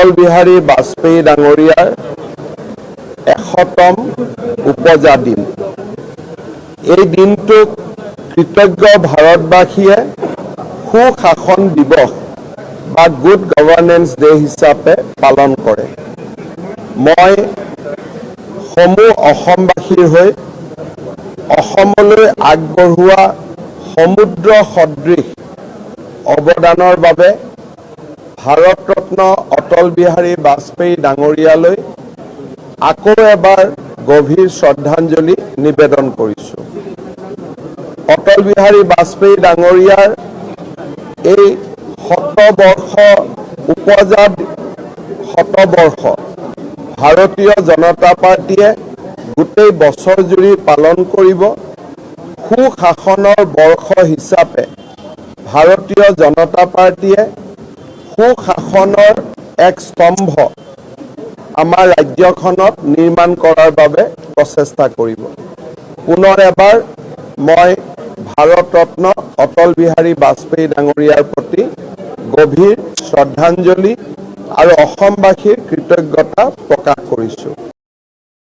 অটল বিহাৰী বাজপেয়ী ডাঙৰীয়াৰ 100তম উপজা দিন। এই দিনটোক কৃতজ্ঞ ভাৰতবাসীয়ে সুশাসন দিৱস বা গুড গভৰ্নেন্স ডে হিচাপে পালন কৰে। মই সমূহ অসমবাসীৰ হৈ অসমলৈ আগবঢ়োৱা সমুদ্ৰ সদৃশ অৱদানৰ বাবে ভাৰতৰত্ন অটল বিহাৰী বাজপেয়ী ডাঙৰীয়ালৈ আকৌ এবাৰ গভীৰ শ্ৰদ্ধাঞ্জলি নিবেদন কৰিছোঁ। অটল বিহাৰী বাজপেয়ী ডাঙৰীয়াৰ এই শতবৰ্ষ উপজা শতবৰ্ষ ভাৰতীয় জনতা পাৰ্টীয়ে গোটেই বছৰ জুৰি পালন কৰিব। সুশাসনৰ বৰ্ষ হিচাপে ভাৰতীয় জনতা পাৰ্টীয়ে সুশাসনৰ এক স্তম্ভ আমাৰ ৰাজ্যখনত নিৰ্মাণ কৰাৰ বাবে প্ৰচেষ্টা কৰিব। পুনৰ এবাৰ মই ভাৰতৰত্ন অটল বিহাৰী বাজপেয়ী ডাঙৰীয়াৰ প্ৰতি গভীৰ শ্ৰদ্ধাঞ্জলি আৰু অসমবাসীৰ কৃতজ্ঞতা প্ৰকাশ কৰিছোঁ।